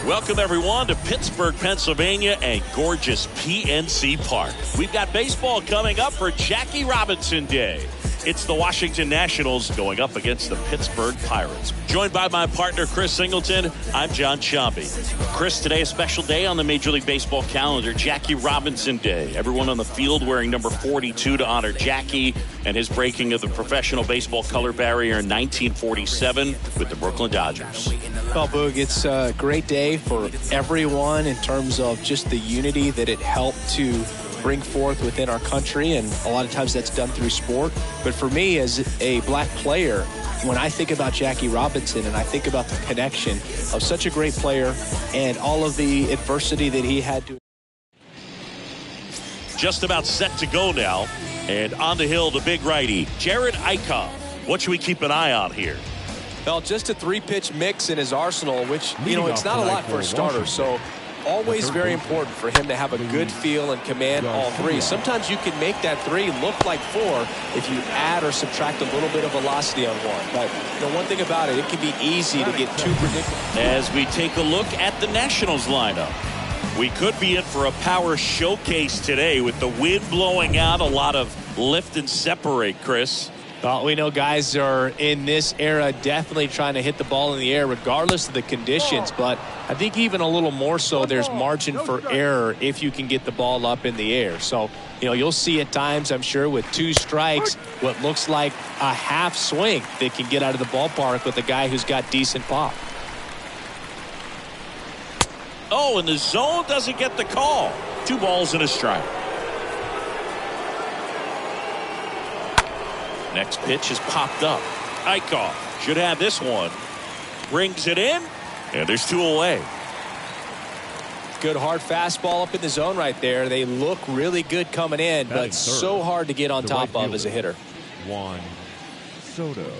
Welcome, everyone, to Pittsburgh, Pennsylvania and gorgeous PNC Park. We've got baseball coming up for Jackie Robinson Day. It's the Washington Nationals going up against the Pittsburgh Pirates. Joined by my partner, Chris Singleton, I'm John Sciambi. Chris, today a special day on the Major League Baseball calendar, Jackie Robinson Day. Everyone on the field wearing number 42 to honor Jackie and his breaking of the professional baseball color barrier in 1947 with the Brooklyn Dodgers. Well, Boog, it's a great day for everyone in terms of just the unity that it helped to bring forth within our country, and a lot of times that's done through sport. But for me, as a black player, when I think about Jackie Robinson and I think about the connection of such a great player and all of the adversity that he had to. Just about set to go now, and on the hill, the big righty, Jerad Eickhoff. What should we keep an eye on here? Well, just a three-pitch mix in his arsenal, which, it's not a lot for a starter, so always very important for him to have a good feel and command all three. Sometimes you can make that three look like four if you add or subtract a little bit of velocity on one. But one thing about it can be easy to get too predictable. As we take a look at the Nationals lineup, we could be in for a power showcase today with the wind blowing out, a lot of lift and separate, Chris. Well, we know guys are in this era definitely trying to hit the ball in the air regardless of the conditions, but I think even a little more so there's margin for error if you can get the ball up in the air. So, you'll see at times, I'm sure, with two strikes, what looks like a half swing that can get out of the ballpark with a guy who's got decent pop. Oh, and the zone doesn't get the call. 2 balls and a strike. Next pitch is popped up. Eickhoff should have this one. Brings it in, and there's 2 away. Good hard fastball up in the zone right there. They look really good coming in, but so hard to get on top of as a hitter. Juan Soto.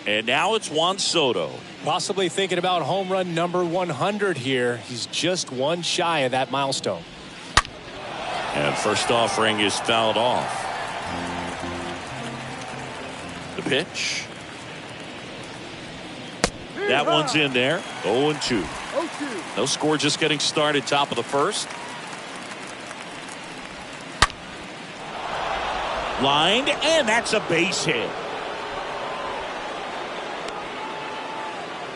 And now it's Juan Soto. Possibly thinking about home run number 100 here. He's just one shy of that milestone. And first offering is fouled off. The pitch. That one's in there. 0-2. No score, just getting started, top of the first. Lined, and that's a base hit.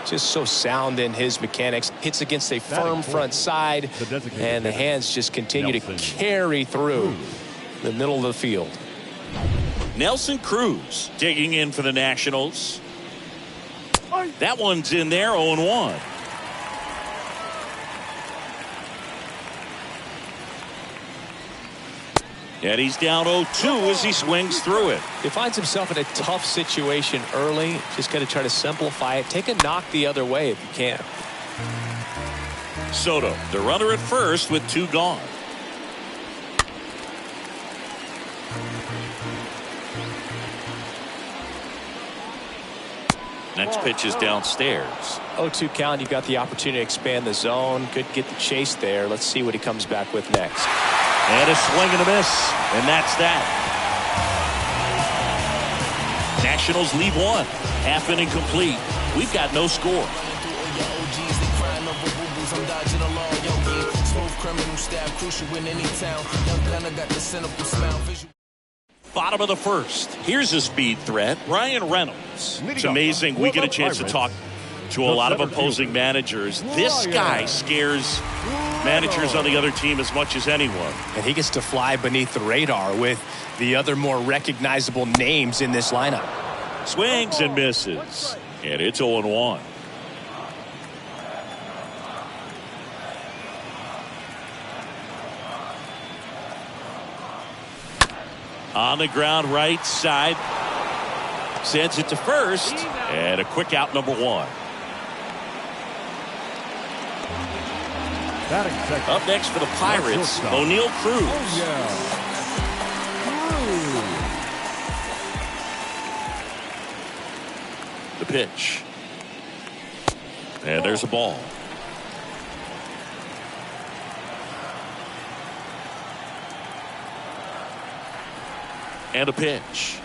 Just so sound in his mechanics. Hits against a firm front side, and the hands just continue to carry through the middle of the field. Nelson Cruz digging in for the Nationals. That one's in there, 0-1. And he's down 0-2 as he swings through it. He finds himself in a tough situation early. Just got to try to simplify it. Take a knock the other way if you can. Soto, the runner at first with 2 gone. Next pitch is downstairs. 0-2 count. You got the opportunity to expand the zone. Could get the chase there. Let's see what he comes back with next. And a swing and a miss. And that's that. Nationals leave 1. Half inning complete. We've got no score. Bottom of the first. Here's a speed threat. Ryan Reynolds. It's amazing we get a chance to talk to a lot of opposing managers. This guy scares managers on the other team as much as anyone. And he gets to fly beneath the radar with the other more recognizable names in this lineup. Swings and misses. And it's 0-1. On the ground right side. Sends it to first. And a quick out, number 1. Up next for the Pirates, O'Neal Cruz. The pitch. And there's a ball. And a pitch.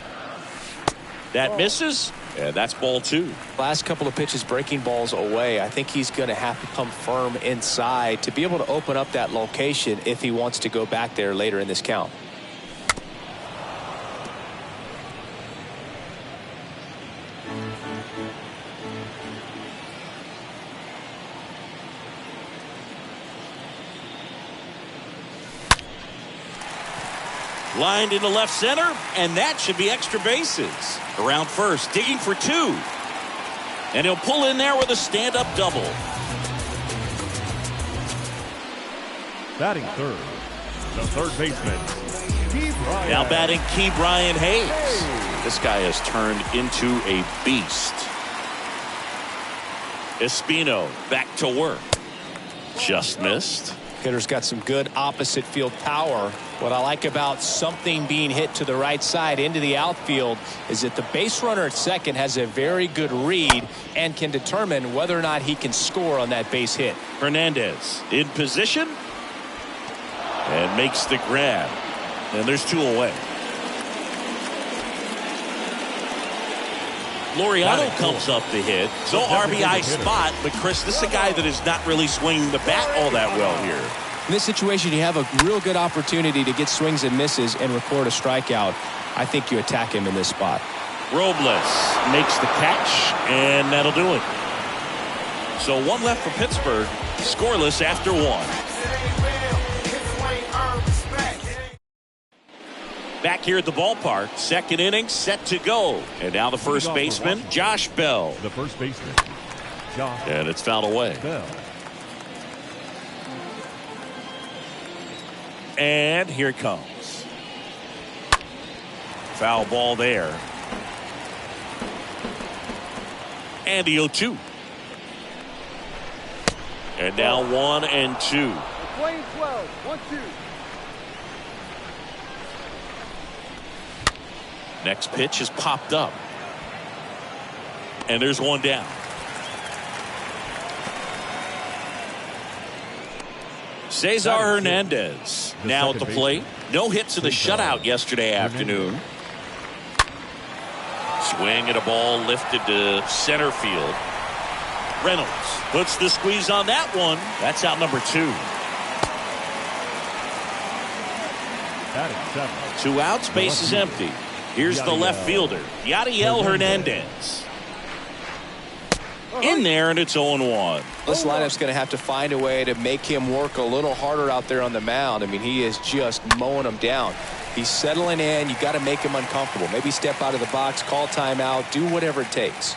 That misses, And that's ball 2. Last couple of pitches breaking balls away. I think he's going to have to come firm inside to be able to open up that location if he wants to go back there later in this count. Lined into left center, and that should be extra bases. Around first, digging for 2. And he'll pull in there with a stand-up double. Batting third, the third baseman, Ke'Bryan. Now batting Ke'Bryan Hayes. This guy has turned into a beast. Espino back to work. Just missed. Hitter's got some good opposite field power. What I like about something being hit to the right side into the outfield is that the base runner at second has a very good read and can determine whether or not he can score on that base hit. Hernandez in position and makes the grab. And there's 2 away. Laureano comes up to hit. So RBI spot, but Chris, this is a guy that is not really swinging the bat all that well here. In this situation, you have a real good opportunity to get swings and misses and record a strikeout. I think you attack him in this spot. Robles makes the catch, and that'll do it. So 1 left for Pittsburgh, scoreless after 1. Back here at the ballpark, second inning set to go. And now the first baseman, Josh Bell. The first baseman, Josh. And it's fouled away. Bell. And here it comes. Foul ball there. And the 0-2. And now 1-2. Playing 12, 1-2. Next pitch is popped up. And there's 1 down. Cesar Hernandez now at the plate. No hits in the shutout yesterday afternoon. Swing at a ball lifted to center field. Reynolds puts the squeeze on that one. That's out number 2. Batting 7. 2 outs, base is empty. Here's the left fielder, Yadiel Hernandez. In there, and it's 0-1. This lineup's going to have to find a way to make him work a little harder out there on the mound. I mean, he is just mowing them down. He's settling in. You got to make him uncomfortable. Maybe step out of the box, call timeout, do whatever it takes.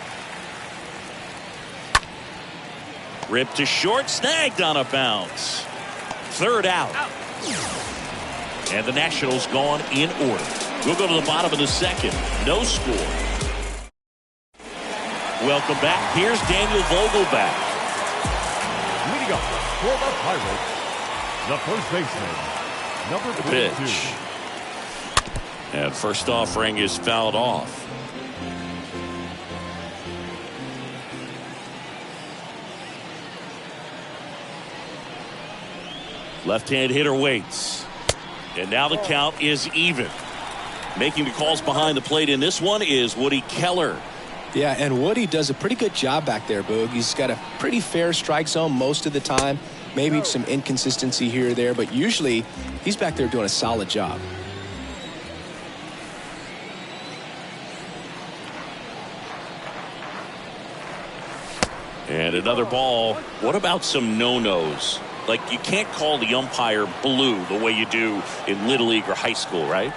Ripped to short, snagged on a bounce. 3rd out. And the Nationals gone in order. We'll go to the bottom of the 2nd. No score. Welcome back. Here's Daniel Vogelback. Leading up for the Pirates, the first baseman, number 42. Pitch. And first offering is fouled off. Left-hand hitter waits. And now the count is even. Making the calls behind the plate in this one is Woody Keller. Yeah, and Woody does a pretty good job back there, Boog. He's got a pretty fair strike zone most of the time. Maybe some inconsistency here or there, but usually he's back there doing a solid job. And another ball. What about some no-nos? Like, you can't call the umpire blue the way you do in Little League or high school, right?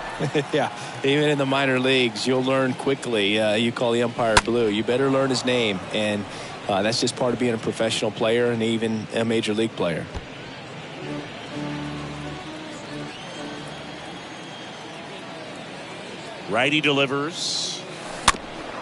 Yeah, even in the minor leagues, you'll learn quickly. You call the umpire blue. You better learn his name, and that's just part of being a professional player and even a major league player. Righty delivers.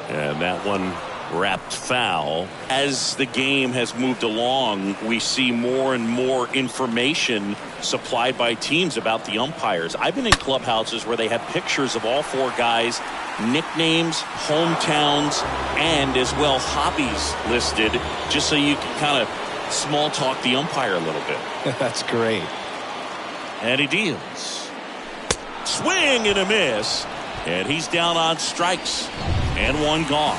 And that one wrapped foul. As the game has moved along, we see more and more information supplied by teams about the umpires. I've been in clubhouses where they have pictures of all 4 guys, nicknames, hometowns, and as well hobbies listed, just so you can kind of small talk the umpire a little bit. That's great. And he deals. Swing and a miss. And he's down on strikes. And 1 gone.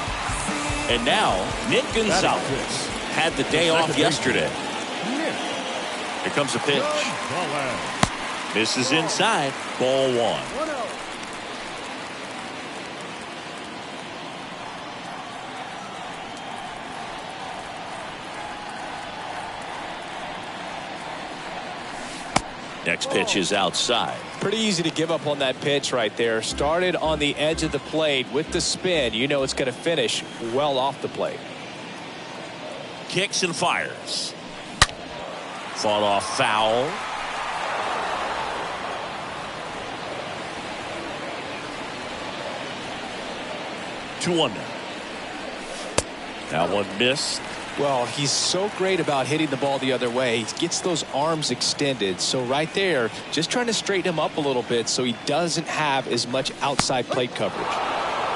And now, Nick Gonzalez had the day off yesterday. Here comes a pitch. Misses inside. Ball 1. 1-0. Next pitch is outside. Pretty easy to give up on that pitch right there. Started on the edge of the plate with the spin. You know it's going to finish well off the plate. Kicks and fires. Fought off foul. Two one. That one missed. Well, he's so great about hitting the ball the other way. He gets those arms extended. So right there, just trying to straighten him up a little bit so he doesn't have as much outside plate coverage.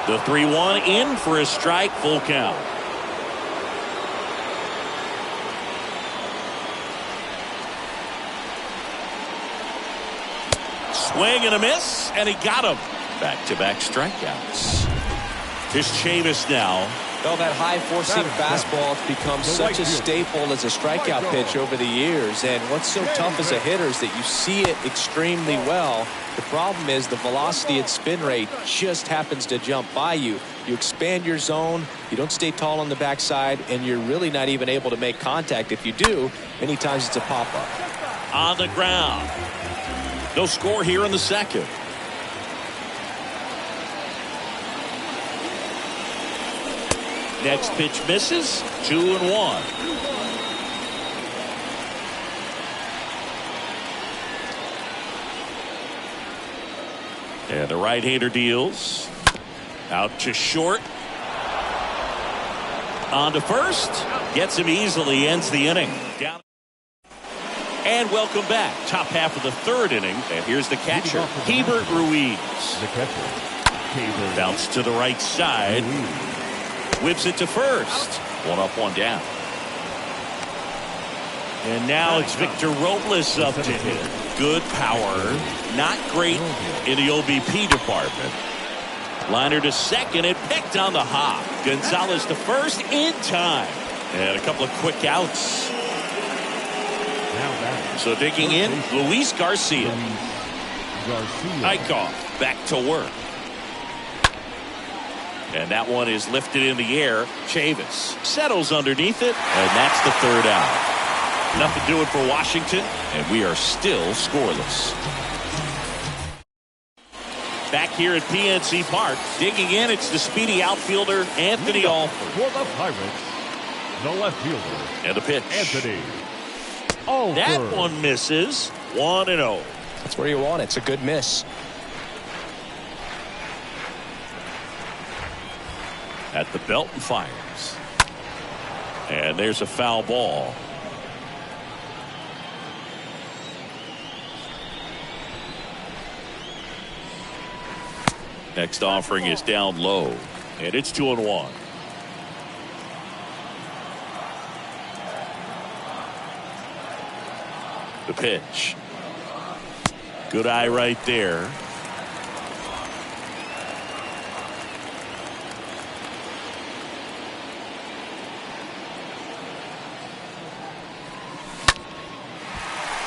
The 3-1 in for a strike, full count. Swing and a miss, and he got him. Back-to-back strikeouts. Here's Chavis now. Well, that high-forcing fastball has become such a staple as a strikeout pitch over the years. And what's so tough as a hitter is that you see it extremely well. The problem is the velocity and spin rate just happens to jump by you. You expand your zone, you don't stay tall on the backside, and you're really not even able to make contact. If you do, many times it's a pop-up. On the ground. No score here in the second. Next pitch misses. 2-1. And the right-hander deals. Out to short. On to first. Gets him easily. Ends the inning. Down. And welcome back. Top half of the third inning. And here's the catcher, Hebert Ruiz. The catcher, Bounce to the right side. Whips it to first. One up, one down. And now it's Victor Robles up to hit. Good power. Not great in the OBP department. Liner to second and picked on the hop. Gonzalez to first in time. And a couple of quick outs. So digging in, Luis Garcia. Eichhoff back to work. And that one is lifted in the air. Chavis settles underneath it, and that's the third out. Nothing doing for Washington, and we are still scoreless. Back here at PNC Park, digging in, it's the speedy outfielder, Anthony Alford. For the Pirates, the left fielder. And the pitch. Anthony Alford. That one misses. 1-0. That's where you want it. It's a good miss. At the belt and fires. And there's a foul ball. Next offering is down low. And it's 2-1. The pitch. Good eye right there.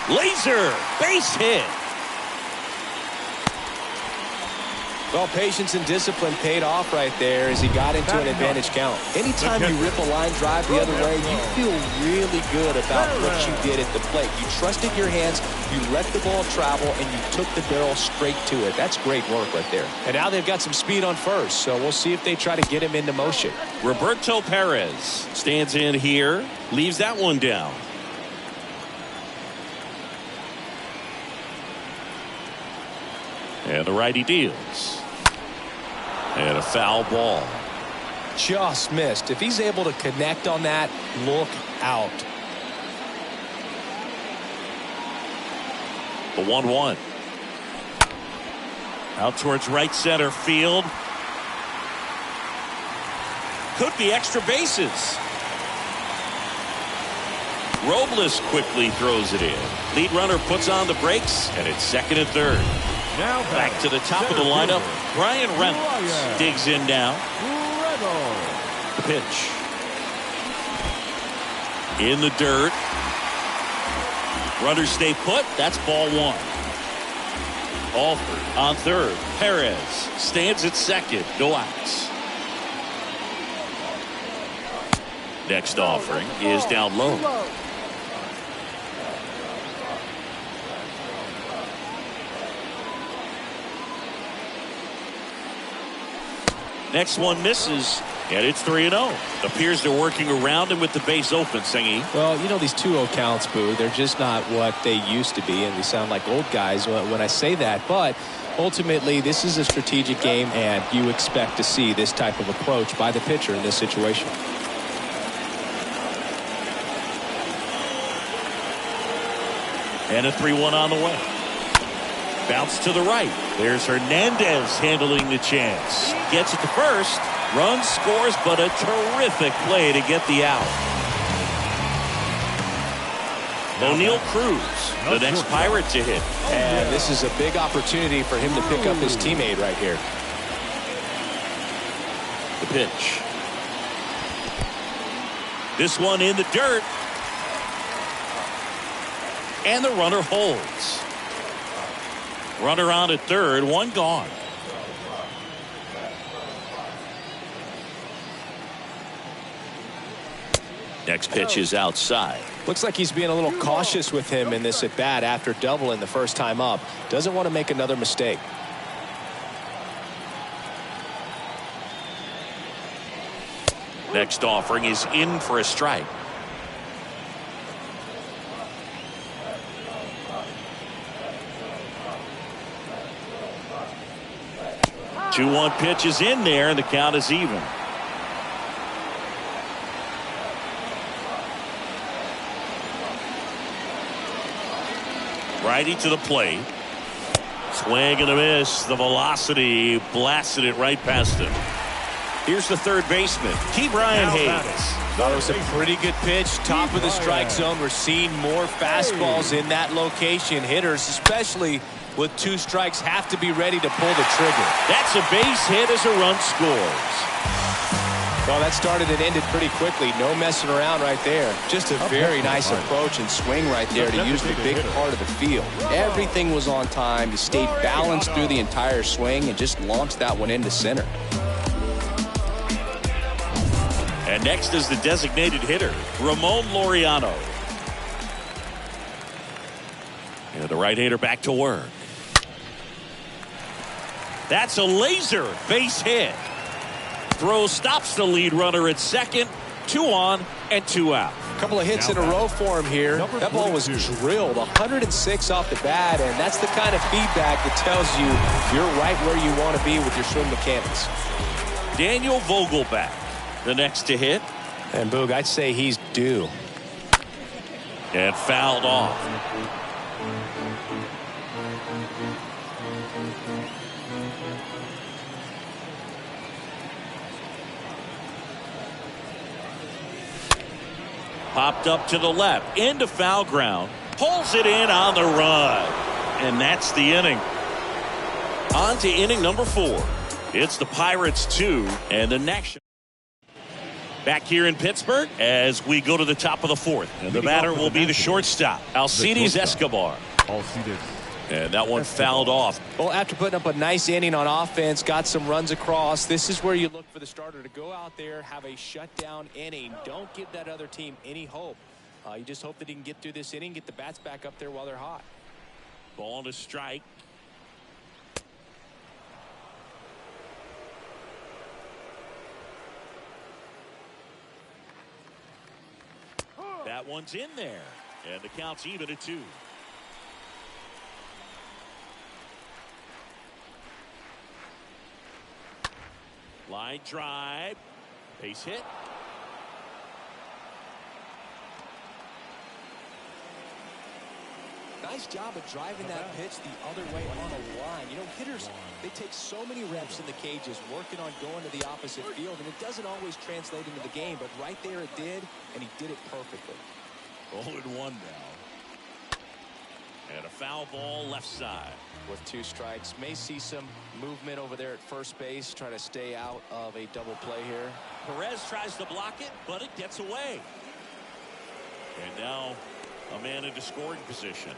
Laser base hit. Well, patience and discipline paid off right there as he got into an advantage count. Anytime you rip a line drive the other way, you feel really good about what you did at the plate. You trusted your hands, you let the ball travel, and you took the barrel straight to it. That's great work right there. And now they've got some speed on first, so we'll see if they try to get him into motion. Roberto Perez stands in here, leaves that one down. And the righty deals. And a foul ball. Just missed. If he's able to connect on that, look out. The 1-1. Out towards right center field. Could be extra bases. Robles quickly throws it in. Lead runner puts on the brakes, and it's second and third. Now back to the top of the lineup. Brian Reynolds digs in now. Pitch. In the dirt. Runners stay put. That's ball one. Alford on third. Perez stands at second. No outs. Next offering is down low. Next one misses, and it's 3-0. Appears they're working around him with the base open, Singy. Well, you know, these 2-0 counts, Boo, they're just not what they used to be, and we sound like old guys when I say that. But ultimately, this is a strategic game, and you expect to see this type of approach by the pitcher in this situation. And a 3-1 on the way. Bounce to the right. There's Hernandez handling the chance. Gets it to first. Runs, scores, but a terrific play to get the out. O'Neal Cruz, the next Pirate to hit. And this is a big opportunity for him to pick up his teammate right here. The pitch. This one in the dirt. And the runner holds. Runner on at third, one gone. Next pitch is outside. Looks like he's being a little cautious with him in this at bat after doubling the first time up. Doesn't want to make another mistake. Next offering is in for a strike. Two-one pitch is in there, and the count is even. Righty to the plate. Swing and a miss. The velocity blasted it right past him. Here's the third baseman, Brian Hayes. Thought it was a pretty good pitch. Top of the strike zone. We're seeing more fastballs in that location. Hitters, especially with two strikes, have to be ready to pull the trigger. That's a base hit as a run scores. Well, that started and ended pretty quickly. No messing around right there. Just a very nice approach and swing right there to use the big part of the field. Everything was on time. He stayed balanced through the entire swing and just launched that one into center. And next is the designated hitter, Ramon Laureano. And the right-hander back to work. That's a laser base hit. Throw stops the lead runner at second. 2 on and 2 out. A couple of hits in a row for him here. That ball was drilled 106 off the bat, and that's the kind of feedback that tells you you're right where you want to be with your swing mechanics. Daniel Vogelback, the next to hit. And Boog, I'd say he's due. And fouled off. Popped up to the left, into foul ground, pulls it in on the run, and that's the inning. On to inning number 4. It's the Pirates 2 and the next. Back here in Pittsburgh as we go to the top of the 4th, and the batter will be the shortstop, Alcides Escobar. And that one fouled off. Well, after putting up a nice inning on offense, got some runs across, this is where you look for the starter to go out there, have a shutdown inning. Don't give that other team any hope. You just hope that he can get through this inning, get the bats back up there while they're hot. Ball to strike. That one's in there, and the count's even at 2. Line drive, base hit. Nice job of driving that pitch the other way on a line. You know, hitters, they take so many reps in the cages working on going to the opposite field, and it doesn't always translate into the game, but right there it did, and he did it perfectly. 0-1 now. And a foul ball left side. With 2 strikes. May see some movement over there at first base. Try to stay out of a double play here. Perez tries to block it, but it gets away. And now a man into scoring position.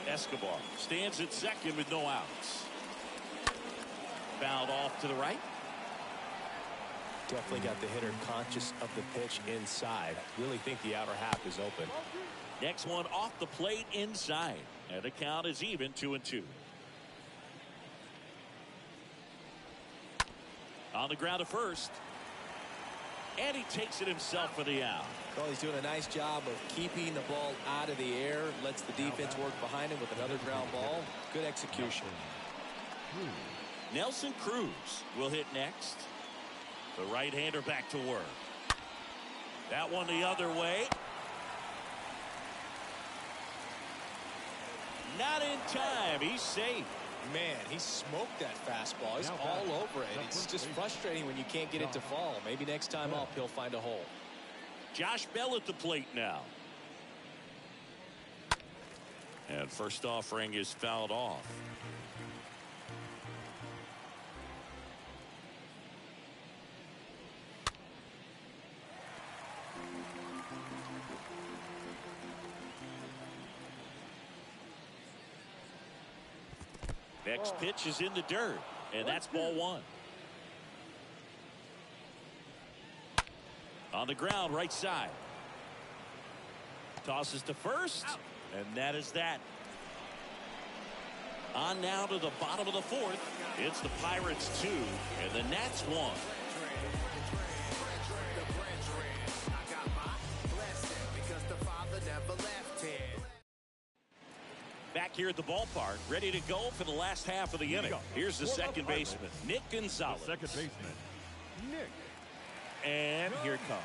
Escobar stands at second with no outs. Fouled off to the right. Definitely got the hitter conscious of the pitch inside. Really think the outer half is open. Next one off the plate inside. And the count is even 2-2. On the ground at first. And he takes it himself for the out. Well, he's doing a nice job of keeping the ball out of the air. Lets the defense work behind him with another ground ball. Good execution. Nelson Cruz will hit next. The right-hander back to work. That one the other way. Not in time. He's safe. Man, he smoked that fastball. He's all over it. It's just frustrating when you can't get it to fall. Maybe next time up he'll find a hole. Josh Bell at the plate now. And first offering is fouled off. Next pitch is in the dirt, and that's ball 1. On the ground, right side. Tosses to first, and that is that. On now to the bottom of the 4th. It's the Pirates 2, and the Nats 1. Back here at the ballpark, ready to go for the last half of the inning. Here's the second baseman, Nick Gonzalez. Second baseman, Nick. And here it comes.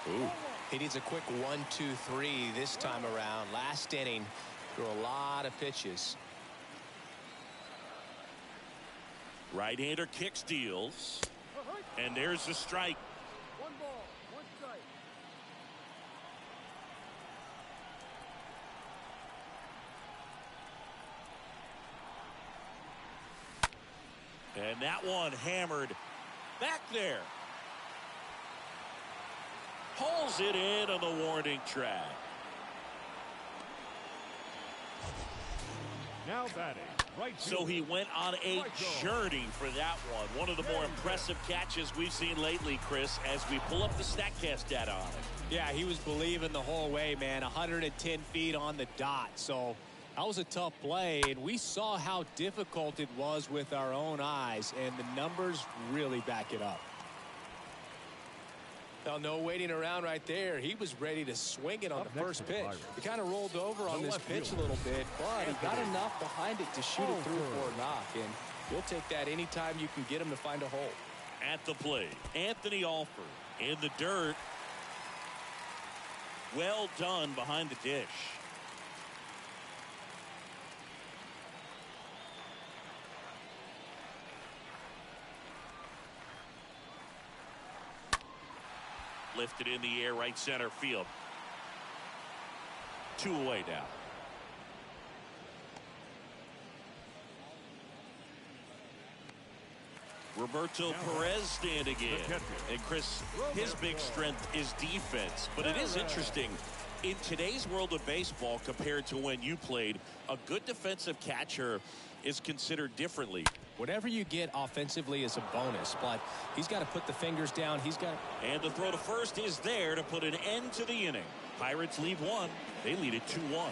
Ooh. He needs a quick 1-2-3 this time around. Last inning, threw a lot of pitches. Right-hander kicks, deals. And there's the strike. 1 ball, 1 strike. And that one hammered back there. Pulls it in on the warning track. Now batting, right. So he went on a journey for that one. One of the more impressive catches we've seen lately, Chris, as we pull up the StatCast data on it. Yeah, he was believing the whole way, man. 110 feet on the dot. So that was a tough play, and we saw how difficult it was with our own eyes, and the numbers really back it up. Well, no waiting around right there. He was ready to swing it on the first pitch. He kind of rolled over on this pitch a little bit, but he got enough behind it to shoot it through for a knock, and you'll take that anytime you can get him to find a hole. At the plate, Anthony Alford in the dirt. Well done behind the dish. Lifted in the air, right center field. 2 away now. Roberto Perez standing in. And Chris, his big strength is defense. But it is interesting. In today's world of baseball, compared to when you played, a good defensive catcher is considered differently. Whatever you get offensively is a bonus, but he's got to put the fingers down. And the throw to first is there to put an end to the inning. Pirates lead 1. They lead it 2-1.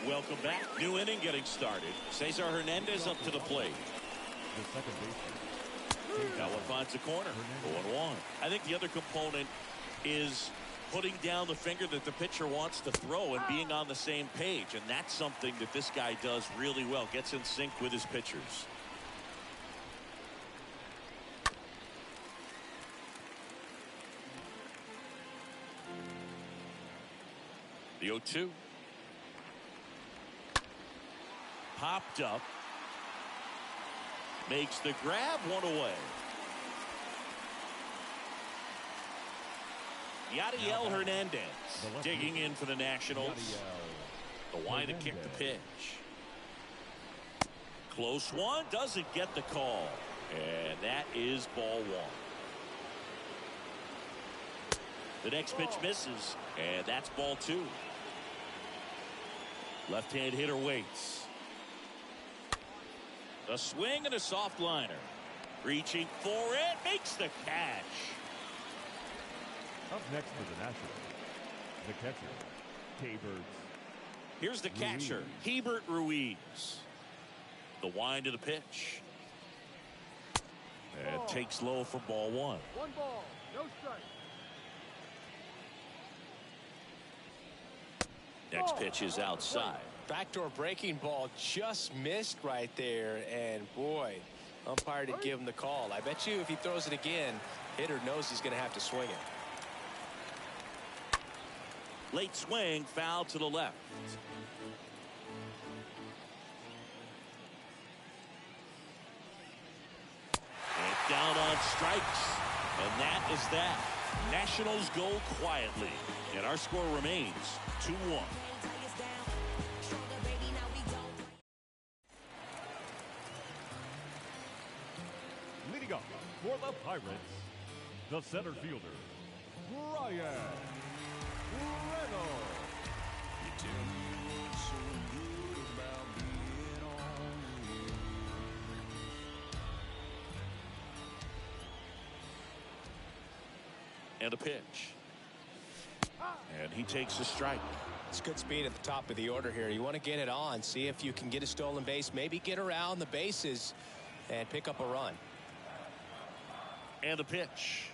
Welcome back. New inning getting started. Cesar Hernandez up to the plate. The second baseman. That one finds the corner. 0-1. I think the other component is putting down the finger that the pitcher wants to throw and being on the same page. And that's something that this guy does really well. Gets in sync with his pitchers. The 0-2. Popped up. Makes the grab, 1 away. Yadiel Hernandez digging in for the Nationals. The line to kick the pitch. Close one, doesn't get the call. And that is ball one. The next pitch misses, and that's ball two. Left-hand hitter waits. A swing and a soft liner. Reaching for it, makes the catch. Up next for the Nationals, the catcher, Hebert. Here's the catcher, Hebert Ruiz. The wind to the pitch. And takes low for ball one. 1 ball, no strike. Next pitch is outside. Backdoor breaking ball just missed right there, and boy, umpire didn't give him the call. I bet you if he throws it again, hitter knows he's going to have to swing it. Late swing, foul to the left. And down on strikes. And that is that. Nationals go quietly. And our score remains 2-1. Leading up for the Pirates, the center fielder, Ryan Reynolds. And a pitch. And he takes a strike. It's good speed at the top of the order here. You want to get it on, see if you can get a stolen base, maybe get around the bases and pick up a run. And a pitch.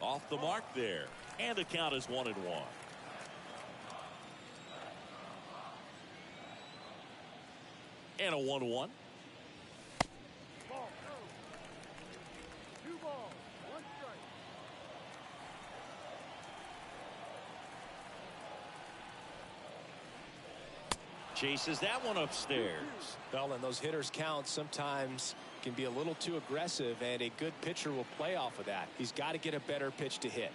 Off the mark there. And the count is 1-1. And a 1-1. Ball, no. 2 balls, 1 strike. Chases that one upstairs. Well, and those hitters count sometimes can be a little too aggressive, and a good pitcher will play off of that. He's got to get a better pitch to hit.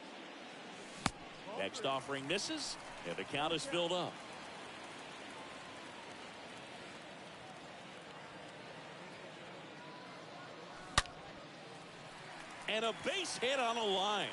Next offering misses, and the count is filled up. And a base hit on a line.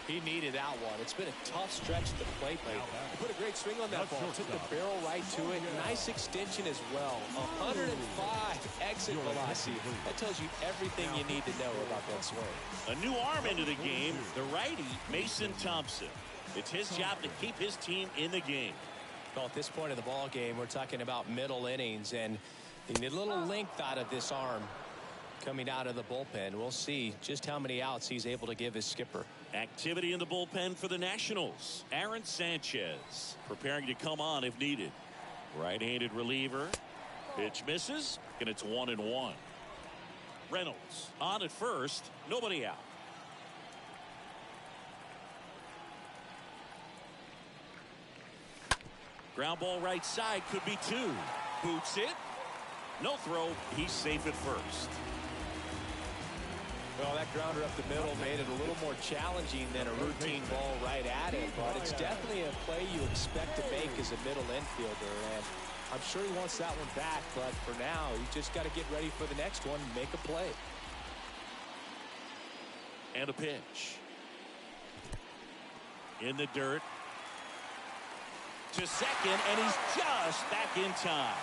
He needed that one. It's been a tough stretch at the plate lately. He put a great swing on that ball. Took the barrel right to it. Nice extension as well. 105 exit velocity. That tells you everything you need to know about that swing. A new arm into the game, the righty, Mason Thompson. It's his job to keep his team in the game. Well, at this point in the ball game, we're talking about middle innings, and you need a little length out of this arm coming out of the bullpen. We'll see just how many outs he's able to give his skipper. Activity in the bullpen for the Nationals. Aaron Sanchez preparing to come on if needed. Right-handed reliever. Pitch misses, and it's 1-1. Reynolds on at first, nobody out. Ground ball right side, could be 2. Boots it. No throw. He's safe at first. Well, that grounder up the middle made it a little more challenging than a routine ball right at it, but it's definitely a play you expect to make as a middle infielder, and I'm sure he wants that one back, but for now, you just got to get ready for the next one and make a play. And a pitch. In the dirt. To second, and he's just back in time.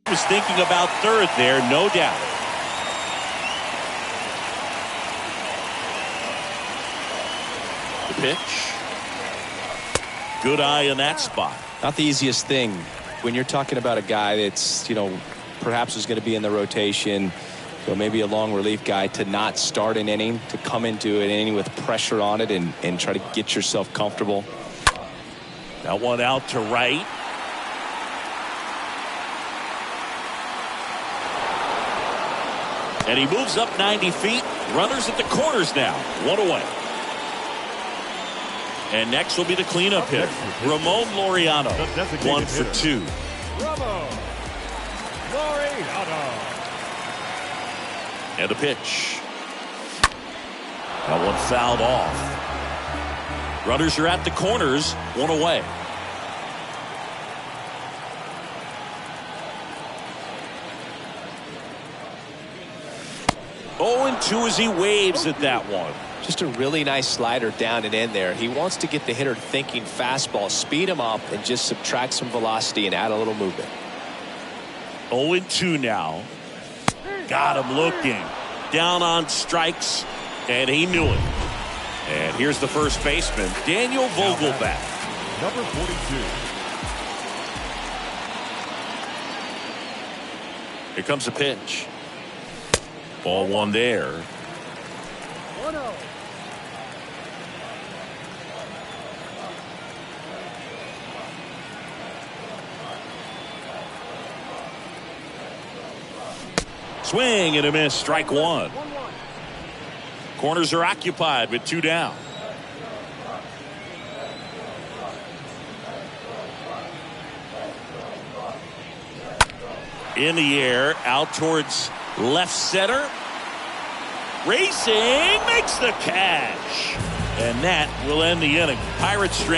Was thinking about third there, no doubt. The pitch. Good eye in that spot. Not the easiest thing when you're talking about a guy that's, perhaps is going to be in the rotation, maybe a long relief guy, to not start an inning, to come into an inning with pressure on it and try to get yourself comfortable. That one out to right. And he moves up 90 feet. Runners at the corners now. One away. And next will be the cleanup hitter, Ramon Laureano. 1 for 2. Ramon Laureano. And the pitch. That one fouled off. Runners are at the corners. 1 away. Oh, and 2 as he waves at that one. Just a really nice slider down and in there. He wants to get the hitter thinking fastball, speed him up, and just subtract some velocity and add a little movement. 0-2 now. Got him looking. Down on strikes, and he knew it. And here's the first baseman, Daniel Vogelbach. Number 42. Here comes the pitch. Ball one there. 1-0. Swing and a miss. Strike one. 1-1. Corners are occupied with 2 down. In the air, out towards left center. Racing, makes the catch. And that will end the inning. Pirates strand